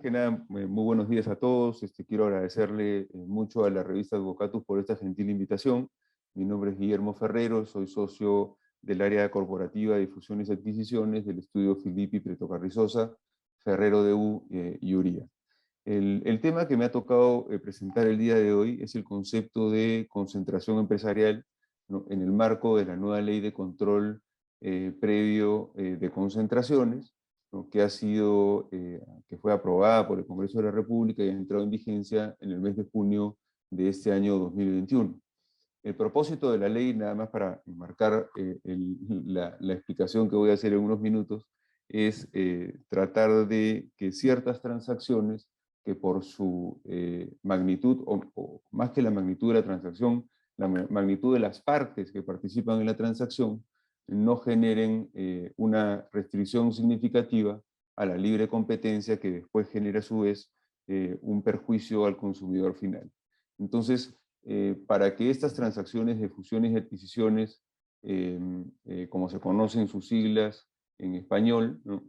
que nada, muy buenos días a todos. Quiero agradecerle mucho a la revista Advocatus por esta gentil invitación. Mi nombre es Guillermo Ferrero, soy socio del área corporativa de fusiones y adquisiciones del estudio Filippi Preto Carrizosa, Ferrero de U y Uría. El tema que me ha tocado presentar el día de hoy es el concepto de concentración empresarial, ¿no?, en el marco de la nueva ley de control previo de concentraciones, ¿no?, que fue aprobada por el Congreso de la República y ha entrado en vigencia en el mes de junio de este año 2021. El propósito de la ley, nada más para enmarcar la explicación que voy a hacer en unos minutos, es tratar de que ciertas transacciones que por su magnitud, o más que la magnitud de la transacción, la magnitud de las partes que participan en la transacción, no generen una restricción significativa a la libre competencia que después genera a su vez un perjuicio al consumidor final. Entonces, para que estas transacciones de fusiones y adquisiciones, como se conocen sus siglas en español, ¿no?,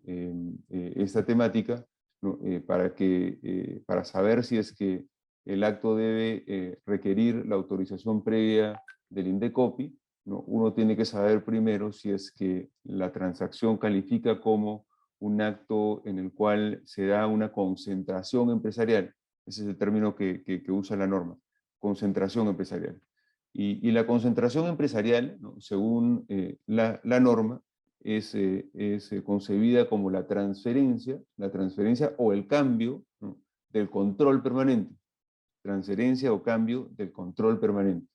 esta temática, ¿no?, para saber si es que el acto debe requerir la autorización previa del INDECOPI, ¿no?, uno tiene que saber primero si es que la transacción califica como un acto en el cual se da una concentración empresarial. Ese es el término que usa la norma, concentración empresarial. Y la concentración empresarial, ¿no?, según la norma, es concebida como la transferencia o el cambio, ¿no?, del control permanente. Transferencia o cambio del control permanente.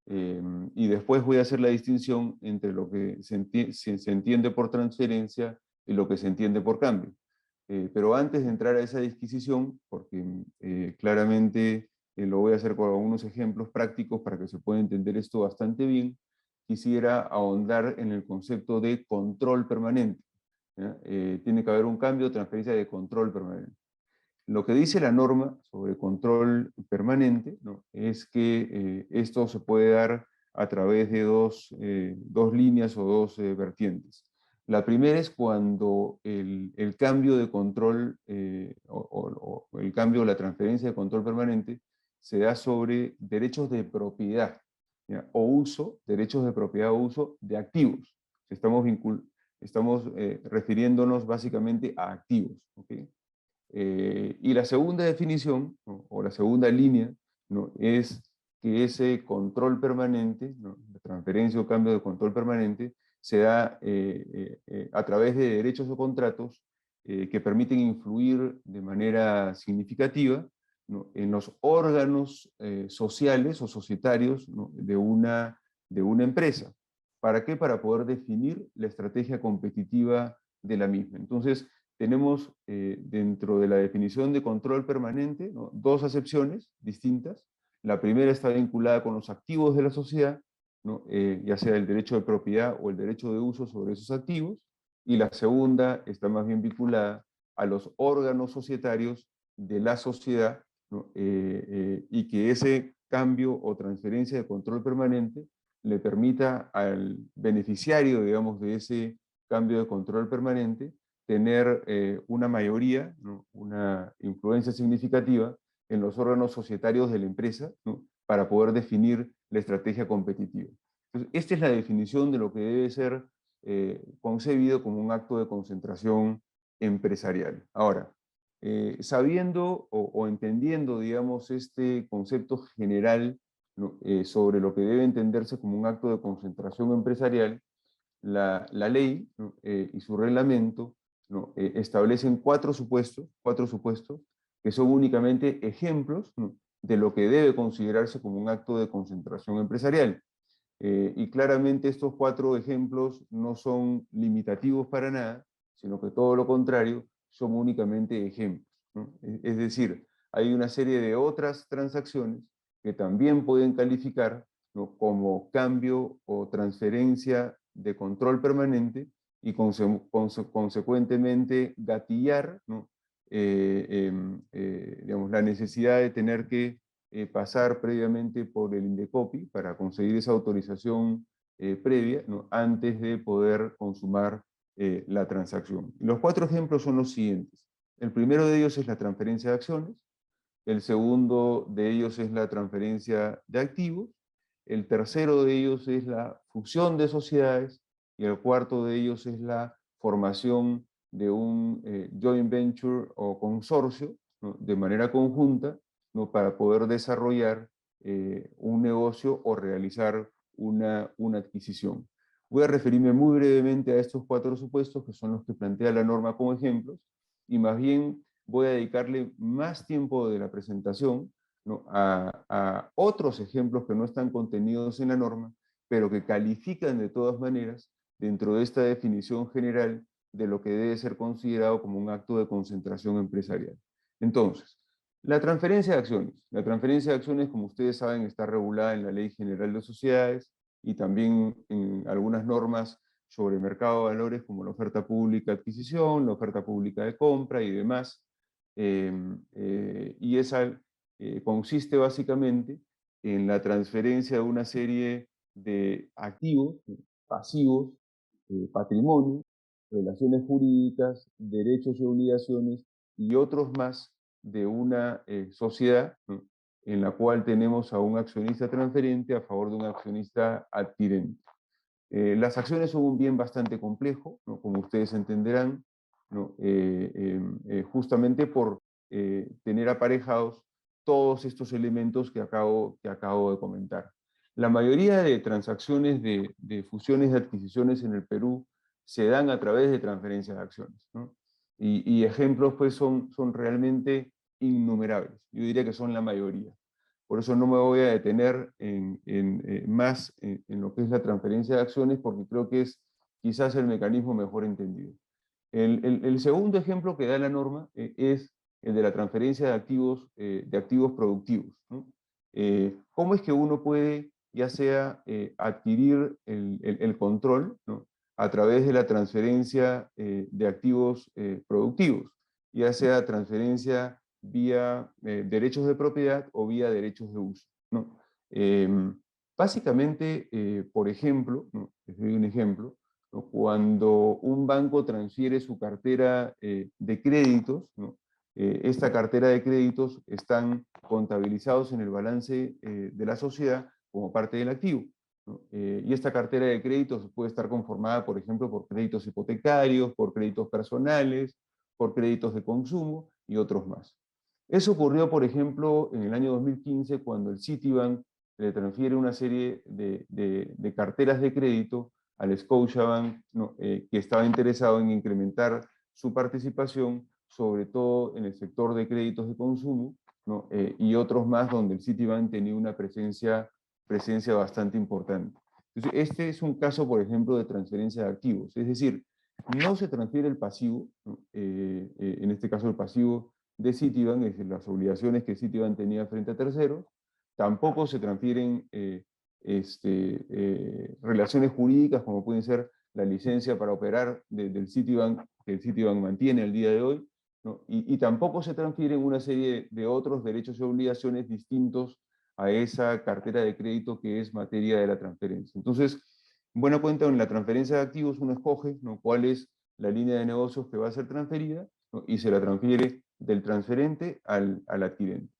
Y después voy a hacer la distinción entre lo que se entiende por transferencia y lo que se entiende por cambio. Pero antes de entrar a esa disquisición, porque claramente lo voy a hacer con algunos ejemplos prácticos para que se pueda entender esto bastante bien, quisiera ahondar en el concepto de control permanente, ¿ya? Tiene que haber un cambio, transferencia de control permanente. Lo que dice la norma sobre control permanente, ¿no?, es que esto se puede dar a través de dos líneas o dos vertientes. La primera es cuando el cambio de control o el cambio o la transferencia de control permanente se da sobre derechos de propiedad, ¿ya?, o uso, derechos de propiedad o uso de activos. Estamos refiriéndonos básicamente a activos, ¿ok? Y la segunda definición, ¿no?, o la segunda línea, ¿no?, es que ese control permanente, ¿no?, la transferencia o cambio de control permanente, se da a través de derechos o contratos que permiten influir de manera significativa, ¿no?, en los órganos sociales o societarios, ¿no?, de una empresa. ¿Para qué? Para poder definir la estrategia competitiva de la misma. Entonces, tenemos dentro de la definición de control permanente, ¿no?, dos acepciones distintas. La primera está vinculada con los activos de la sociedad, ¿no?, ya sea el derecho de propiedad o el derecho de uso sobre esos activos, y la segunda está más bien vinculada a los órganos societarios de la sociedad, ¿no?, y que ese cambio o transferencia de control permanente le permita al beneficiario, digamos, de ese cambio de control permanente, tener una mayoría, ¿no?, una influencia significativa en los órganos societarios de la empresa, ¿no?, para poder definir la estrategia competitiva. Entonces, esta es la definición de lo que debe ser concebido como un acto de concentración empresarial. Ahora, sabiendo o entendiendo, digamos, este concepto general, ¿no?, sobre lo que debe entenderse como un acto de concentración empresarial, la ley, ¿no?, y su reglamento, ¿no?, establecen cuatro supuestos que son únicamente ejemplos, ¿no?, de lo que debe considerarse como un acto de concentración empresarial. Y claramente estos cuatro ejemplos no son limitativos para nada, sino que todo lo contrario, son únicamente ejemplos, ¿no? Es decir, hay una serie de otras transacciones que también pueden calificar, ¿no?, como cambio o transferencia de control permanente y consecuentemente gatillar, ¿no?, digamos, la necesidad de tener que pasar previamente por el INDECOPI para conseguir esa autorización previa, ¿no?, antes de poder consumar la transacción. Los cuatro ejemplos son los siguientes. El primero de ellos es la transferencia de acciones, el segundo de ellos es la transferencia de activos, el tercero de ellos es la fusión de sociedades y el cuarto de ellos es la formación de un joint venture o consorcio, ¿no?, de manera conjunta, ¿no?, para poder desarrollar un negocio o realizar una adquisición. Voy a referirme muy brevemente a estos cuatro supuestos, que son los que plantea la norma como ejemplos, y más bien voy a dedicarle más tiempo de la presentación, ¿no?, a otros ejemplos que no están contenidos en la norma, pero que califican de todas maneras dentro de esta definición general de lo que debe ser considerado como un acto de concentración empresarial. Entonces, la transferencia de acciones. La transferencia de acciones, como ustedes saben, está regulada en la Ley General de Sociedades y también en algunas normas sobre mercado de valores como la oferta pública de adquisición, la oferta pública de compra y demás. Y esa consiste básicamente en la transferencia de una serie de activos, pasivos, patrimonio, relaciones jurídicas, derechos y obligaciones y otros más de una sociedad, ¿no?, en la cual tenemos a un accionista transferente a favor de un accionista adquirente. Las acciones son un bien bastante complejo, ¿no?, como ustedes entenderán, ¿no?, justamente por tener aparejados todos estos elementos que acabo de comentar. La mayoría de transacciones de fusiones y adquisiciones en el Perú se dan a través de transferencias de acciones, ¿no? Y ejemplos pues son realmente innumerables. Yo diría que son la mayoría. Por eso no me voy a detener más en lo que es la transferencia de acciones, porque creo que es quizás el mecanismo mejor entendido. El segundo ejemplo que da la norma es el de la transferencia de activos productivos, ¿no? ¿Cómo es que uno puede, ya sea adquirir el control, ¿no?, a través de la transferencia de activos productivos, ya sea transferencia vía derechos de propiedad o vía derechos de uso, ¿no? Básicamente, por ejemplo, ¿no?, les doy un ejemplo, ¿no?, cuando un banco transfiere su cartera de créditos, ¿no?, esta cartera de créditos están contabilizados en el balance de la sociedad como parte del activo, ¿no? Y esta cartera de créditos puede estar conformada, por ejemplo, por créditos hipotecarios, por créditos personales, por créditos de consumo y otros más. Eso ocurrió, por ejemplo, en el año 2015, cuando el Citibank le transfiere una serie de carteras de crédito al Scotiabank, ¿no?, que estaba interesado en incrementar su participación, sobre todo en el sector de créditos de consumo, ¿no?, y otros más donde el Citibank tenía una presencia bastante importante. Entonces, este es un caso, por ejemplo, de transferencia de activos, es decir, no se transfiere el pasivo, ¿no?, en este caso el pasivo de Citibank, es decir, las obligaciones que Citibank tenía frente a terceros, tampoco se transfieren relaciones jurídicas como pueden ser la licencia para operar del Citibank, que el Citibank mantiene al día de hoy, ¿no? Y tampoco se transfieren una serie de otros derechos y obligaciones distintos a esa cartera de crédito que es materia de la transferencia. Entonces, buena cuenta, en la transferencia de activos uno escoge, ¿no?, cuál es la línea de negocios que va a ser transferida, ¿no?, y se la transfiere del transferente al adquirente.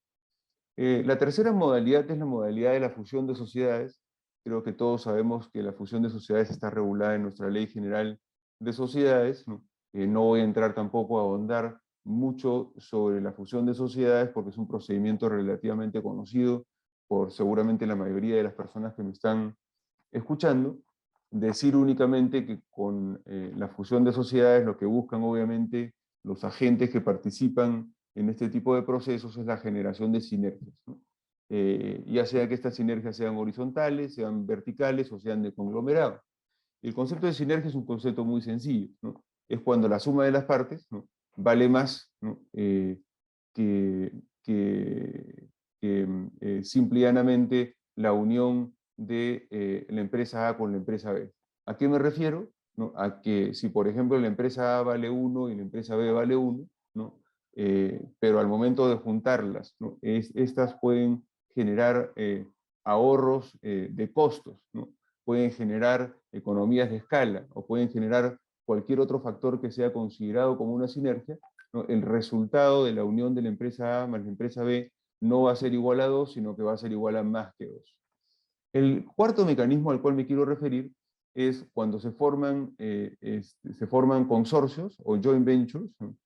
La tercera modalidad es la modalidad de la fusión de sociedades. Creo que todos sabemos que la fusión de sociedades está regulada en nuestra Ley General de Sociedades, ¿no? No voy a entrar tampoco a ahondar mucho sobre la fusión de sociedades porque es un procedimiento relativamente conocido por seguramente la mayoría de las personas que me están escuchando. Decir únicamente que con la fusión de sociedades lo que buscan obviamente los agentes que participan en este tipo de procesos es la generación de sinergias, ¿no? Ya sea que estas sinergias sean horizontales, sean verticales o sean de conglomerado. El concepto de sinergia es un concepto muy sencillo, ¿no? Es cuando la suma de las partes, ¿no?, vale más, ¿no?, que, simple y llanamente la unión de la empresa A con la empresa B. ¿A qué me refiero? ¿No? A que si, por ejemplo, la empresa A vale 1 y la empresa B vale 1, ¿no?, pero al momento de juntarlas, ¿no?, estas pueden generar ahorros de costos, ¿no?, pueden generar economías de escala o pueden generar cualquier otro factor que sea considerado como una sinergia. ¿no? El resultado de la unión de la empresa A más la empresa B no va a ser igual a 2, sino que va a ser igual a más que 2. El cuarto mecanismo al cual me quiero referir es cuando se forman consorcios o joint ventures, ¿no?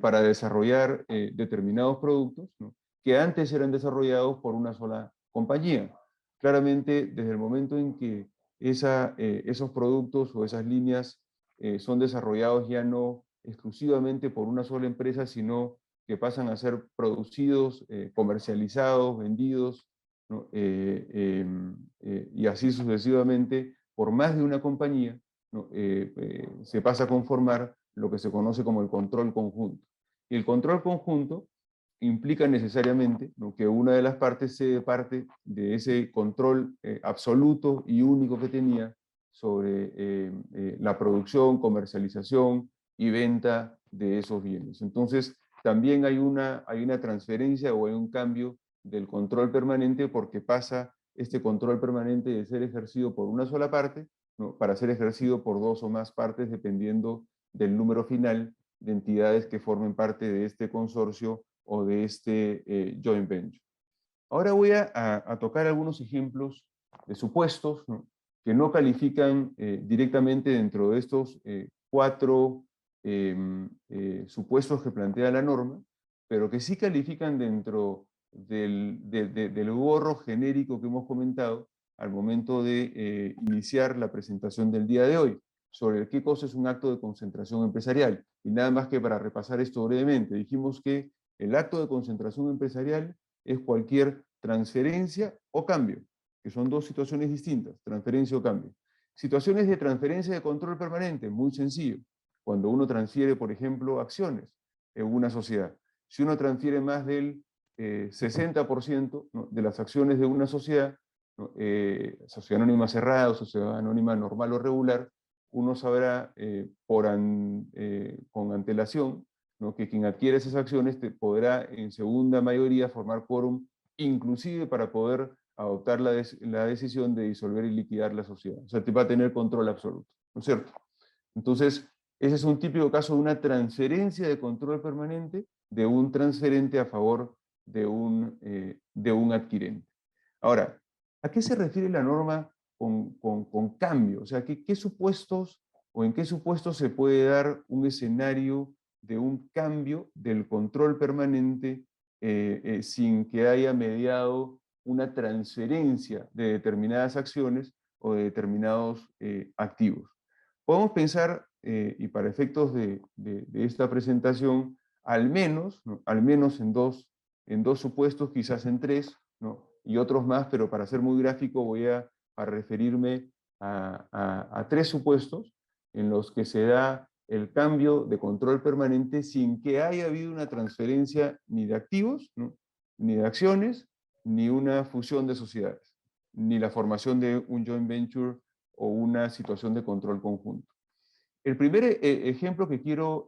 Para desarrollar determinados productos, ¿no? Que antes eran desarrollados por una sola compañía. Claramente, desde el momento en que esos productos o esas líneas son desarrollados ya no exclusivamente por una sola empresa, sino que pasan a ser producidos, comercializados, vendidos, ¿no? Y así sucesivamente por más de una compañía, ¿no? Se pasa a conformar lo que se conoce como el control conjunto. Y el control conjunto implica necesariamente, ¿no? Que una de las partes cede parte de ese control absoluto y único que tenía sobre la producción, comercialización y venta de esos bienes. Entonces, también hay una transferencia o hay un cambio del control permanente porque pasa este control permanente de ser ejercido por una sola parte, ¿no? Para ser ejercido por dos o más partes dependiendo del número final de entidades que formen parte de este consorcio o de este joint venture. Ahora voy a tocar algunos ejemplos de supuestos, ¿no? Que no califican directamente dentro de estos cuatro supuestos que plantea la norma, pero que sí califican dentro del gorro genérico que hemos comentado al momento de iniciar la presentación del día de hoy, sobre qué cosa es un acto de concentración empresarial. Y nada más que para repasar esto brevemente, dijimos que el acto de concentración empresarial es cualquier transferencia o cambio, que son dos situaciones distintas, transferencia o cambio. Situaciones de transferencia de control permanente, muy sencillo. Cuando uno transfiere, por ejemplo, acciones en una sociedad. Si uno transfiere más del 60%, ¿no? De las acciones de una sociedad, ¿no? Sociedad anónima cerrada o sociedad anónima normal o regular, uno sabrá con antelación, ¿no? Que quien adquiere esas acciones podrá en segunda mayoría formar quórum, inclusive para poder adoptar la decisión de disolver y liquidar la sociedad. O sea, te va a tener control absoluto, ¿no es cierto? Entonces, ese es un típico caso de una transferencia de control permanente de un transferente a favor de un adquirente. Ahora, ¿a qué se refiere la norma con cambio? O sea, ¿qué supuestos o en qué supuestos se puede dar un escenario de un cambio del control permanente sin que haya mediado una transferencia de determinadas acciones o de determinados activos? Podemos pensar, y para efectos de esta presentación, al menos, ¿no? Al menos en dos supuestos, quizás en tres, ¿no? Y otros más, pero para ser muy gráfico voy a referirme a tres supuestos en los que se da el cambio de control permanente sin que haya habido una transferencia ni de activos, ¿no? Ni de acciones, ni una fusión de sociedades, ni la formación de un joint venture o una situación de control conjunto. El primer ejemplo que quiero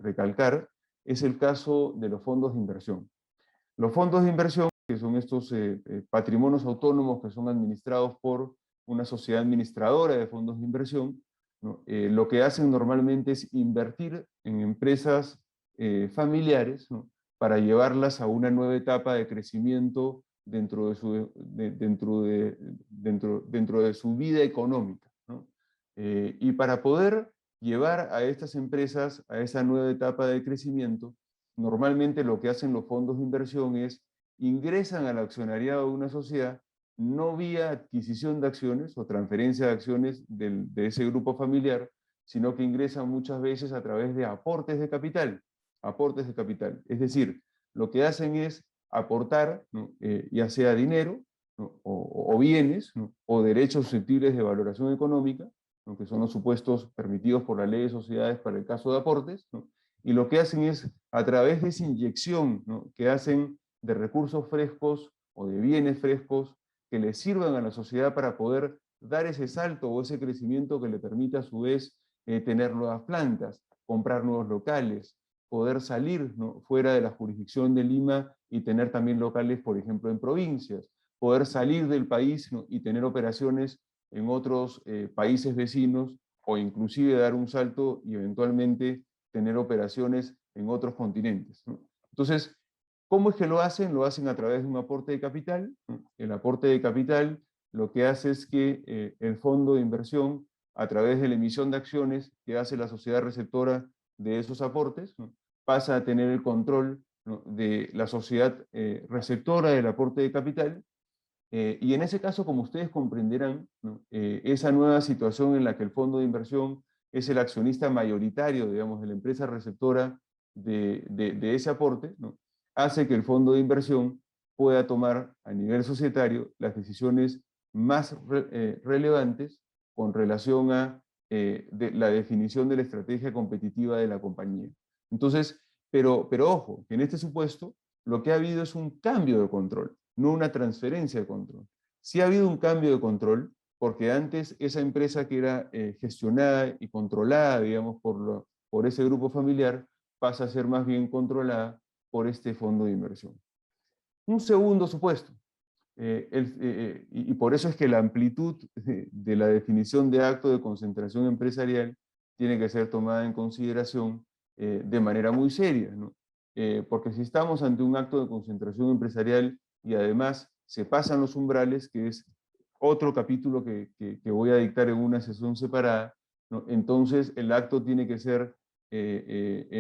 recalcar es el caso de los fondos de inversión. Los fondos de inversión, que son estos patrimonios autónomos que son administrados por una sociedad administradora de fondos de inversión, ¿no? Lo que hacen normalmente es invertir en empresas familiares, ¿no? Para llevarlas a una nueva etapa de crecimiento dentro de su vida económica, ¿no? Y para poder llevar a estas empresas a esa nueva etapa de crecimiento, normalmente lo que hacen los fondos de inversión es ingresan al accionariado de una sociedad no vía adquisición de acciones o transferencia de acciones de ese grupo familiar, sino que ingresan muchas veces a través de aportes de capital. Aportes de capital. Es decir, lo que hacen es aportar, ¿no? Ya sea dinero, ¿no? O bienes, ¿no? O derechos susceptibles de valoración económica, ¿no? Que son los supuestos permitidos por la ley de sociedades para el caso de aportes, ¿no? Y lo que hacen es, a través de esa inyección, ¿no? Que hacen de recursos frescos o de bienes frescos que le sirvan a la sociedad para poder dar ese salto o ese crecimiento que le permita a su vez tener nuevas plantas, comprar nuevos locales, poder salir, ¿no? Fuera de la jurisdicción de Lima y tener también locales, por ejemplo, en provincias, poder salir del país, ¿no? Y tener operaciones en otros países vecinos o inclusive dar un salto y eventualmente tener operaciones en otros continentes, ¿no? Entonces, ¿cómo es que lo hacen? Lo hacen a través de un aporte de capital, ¿no? El aporte de capital lo que hace es que el fondo de inversión, a través de la emisión de acciones que hace la sociedad receptora de esos aportes, ¿no?, pasa a tener el control, ¿no?, de la sociedad receptora del aporte de capital. Y en ese caso, como ustedes comprenderán, ¿no?, esa nueva situación en la que el fondo de inversión es el accionista mayoritario, digamos, de la empresa receptora de ese aporte, ¿no?, hace que el fondo de inversión pueda tomar a nivel societario las decisiones más relevantes con relación a la definición de la estrategia competitiva de la compañía. Entonces, pero ojo, que en este supuesto lo que ha habido es un cambio de control, no una transferencia de control. Sí ha habido un cambio de control, porque antes esa empresa que era gestionada y controlada, digamos, por ese grupo familiar, pasa a ser más bien controlada por este fondo de inversión. Un segundo supuesto, y por eso es que la amplitud de la definición de acto de concentración empresarial tiene que ser tomada en consideración de manera muy seria, ¿no? Porque si estamos ante un acto de concentración empresarial y además se pasan los umbrales, que es otro capítulo que voy a dictar en una sesión separada, ¿no?, entonces el acto tiene que ser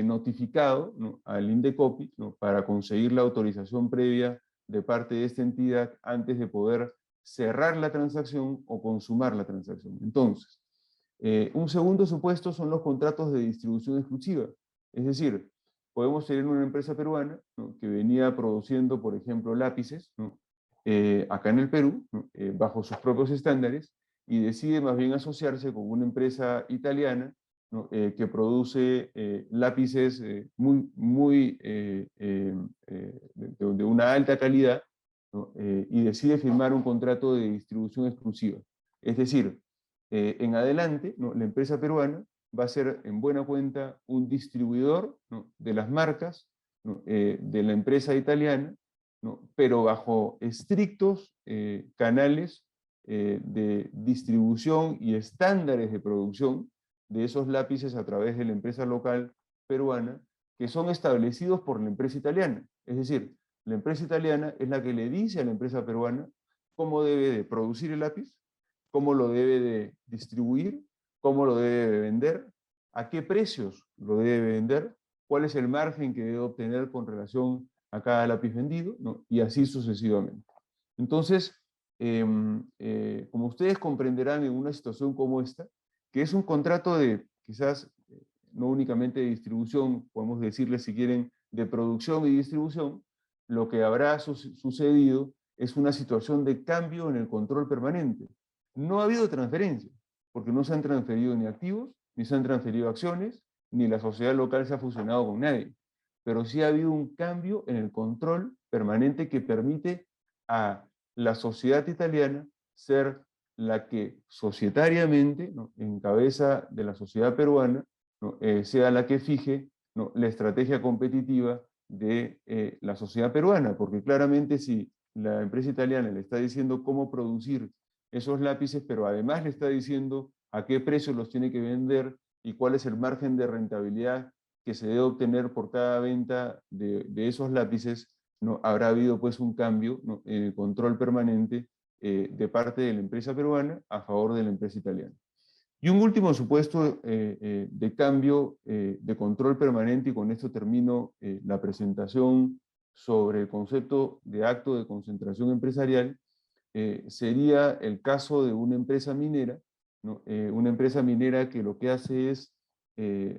notificado, ¿no?, al INDECOPI, ¿no?, para conseguir la autorización previa de parte de esta entidad antes de poder cerrar la transacción o consumar la transacción. Entonces, un segundo supuesto son los contratos de distribución exclusiva. Es decir, podemos tener una empresa peruana, ¿no?, que venía produciendo, por ejemplo, lápices, ¿no?, acá en el Perú, ¿no?, bajo sus propios estándares, y decide más bien asociarse con una empresa italiana, ¿no?, que produce lápices de una alta calidad, ¿no?, y decide firmar un contrato de distribución exclusiva. Es decir, en adelante, ¿no?, la empresa peruana va a ser en buena cuenta un distribuidor, ¿no?, de las marcas, ¿no?, de la empresa italiana, ¿no?, pero bajo estrictos canales de distribución y estándares de producción de esos lápices a través de la empresa local peruana, que son establecidos por la empresa italiana. Es decir, la empresa italiana es la que le dice a la empresa peruana cómo debe de producir el lápiz, cómo lo debe de distribuir, cómo lo debe de vender, a qué precios lo debe vender, cuál es el margen que debe obtener con relación a cada lápiz vendido, ¿no?, y así sucesivamente. Entonces, como ustedes comprenderán en una situación como esta, que es un contrato de quizás no únicamente de distribución, podemos decirle si quieren de producción y distribución, lo que habrá sucedido es una situación de cambio en el control permanente. No ha habido transferencia, porque no se han transferido ni activos, ni se han transferido acciones, ni la sociedad local se ha fusionado con nadie. Pero sí ha habido un cambio en el control permanente que permite a la sociedad italiana ser la que societariamente, ¿no?, en cabeza de la sociedad peruana, ¿no?, sea la que fije, ¿no?, la estrategia competitiva de la sociedad peruana, porque claramente si la empresa italiana le está diciendo cómo producir esos lápices, pero además le está diciendo a qué precio los tiene que vender y cuál es el margen de rentabilidad que se debe obtener por cada venta de esos lápices, ¿no?, habrá habido pues un cambio, ¿no?, en el control permanente de parte de la empresa peruana a favor de la empresa italiana. Y un último supuesto de cambio de control permanente, y con esto termino la presentación sobre el concepto de acto de concentración empresarial, sería el caso de una empresa minera, ¿no?, una empresa minera que lo que hace es,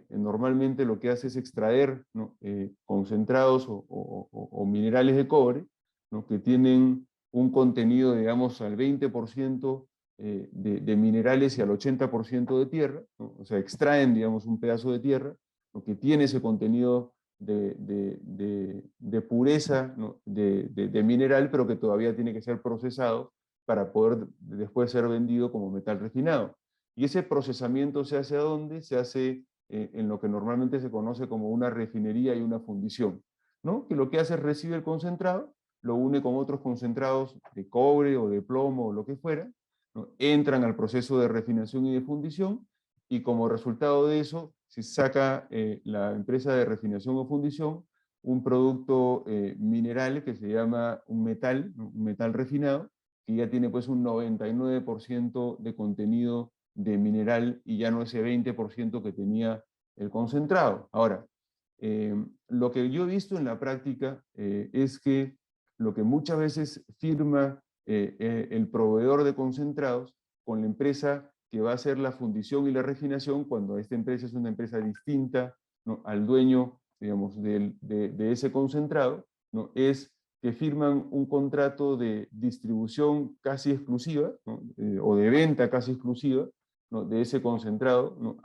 normalmente lo que hace es extraer, ¿no?, concentrados o minerales de cobre, ¿no?, que tienen un contenido, digamos, al 20% de minerales y al 80% de tierra, ¿no? O sea, extraen, digamos, un pedazo de tierra, ¿no?, que tiene ese contenido de pureza, ¿no?, de mineral, pero que todavía tiene que ser procesado para poder después ser vendido como metal refinado. Y ese procesamiento se hace ¿a dónde? Se hace en lo que normalmente se conoce como una refinería y una fundición, ¿no?, que lo que hace es recibe el concentrado, lo une con otros concentrados de cobre o de plomo o lo que fuera, ¿no?, entran al proceso de refinación y de fundición, y como resultado de eso se saca la empresa de refinación o fundición un producto mineral que se llama un metal refinado, que ya tiene pues un 99% de contenido de mineral y ya no ese 20% que tenía el concentrado. Ahora, lo que yo he visto en la práctica es que lo que muchas veces firma el proveedor de concentrados con la empresa que va a hacer la fundición y la refinación, cuando esta empresa es una empresa distinta, ¿no?, al dueño, digamos, de ese concentrado, ¿no?, es que firman un contrato de distribución casi exclusiva, ¿no?, o de venta casi exclusiva, ¿no?, de ese concentrado, ¿no?,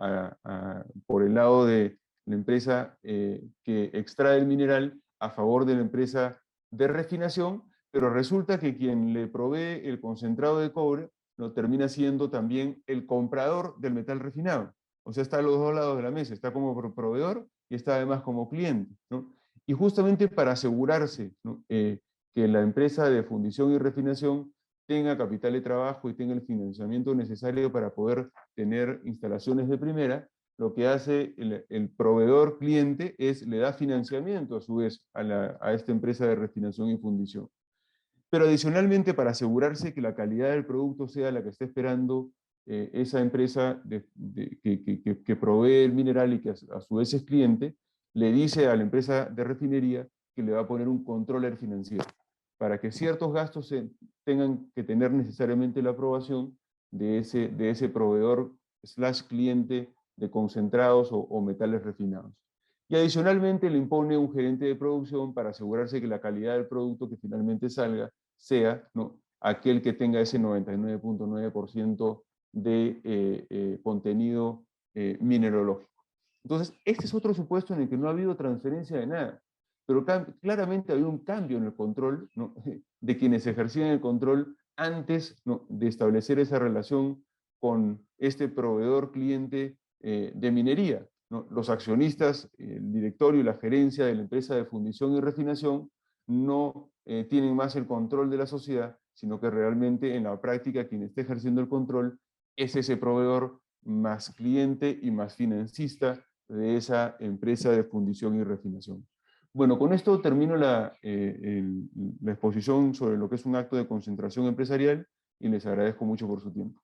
por el lado de la empresa que extrae el mineral a favor de la empresa de refinación, pero resulta que quien le provee el concentrado de cobre lo termina siendo también el comprador del metal refinado. O sea, está a los dos lados de la mesa, está como proveedor y está además como cliente, ¿no? Y justamente para asegurarse, ¿no?, que la empresa de fundición y refinación tenga capital de trabajo y tenga el financiamiento necesario para poder tener instalaciones de primera, lo que hace el proveedor cliente es le da financiamiento a su vez a esta empresa de refinación y fundición. Pero adicionalmente, para asegurarse que la calidad del producto sea la que está esperando esa empresa que provee el mineral y que a su vez es cliente, le dice a la empresa de refinería que le va a poner un controller financiero, para que ciertos gastos tengan que tener necesariamente la aprobación de ese proveedor slash cliente de concentrados o metales refinados. Y adicionalmente le impone un gerente de producción para asegurarse que la calidad del producto que finalmente salga sea, ¿no?, aquel que tenga ese 99.9% de contenido mineralógico. Entonces, este es otro supuesto en el que no ha habido transferencia de nada, pero claramente había un cambio en el control, ¿no?, de quienes ejercían el control antes, ¿no?, de establecer esa relación con este proveedor cliente de minería, ¿no? Los accionistas, el directorio y la gerencia de la empresa de fundición y refinación no tienen más el control de la sociedad, sino que realmente en la práctica quien está ejerciendo el control es ese proveedor más cliente y más financista de esa empresa de fundición y refinación. Bueno, con esto termino la exposición sobre lo que es un acto de concentración empresarial y les agradezco mucho por su tiempo.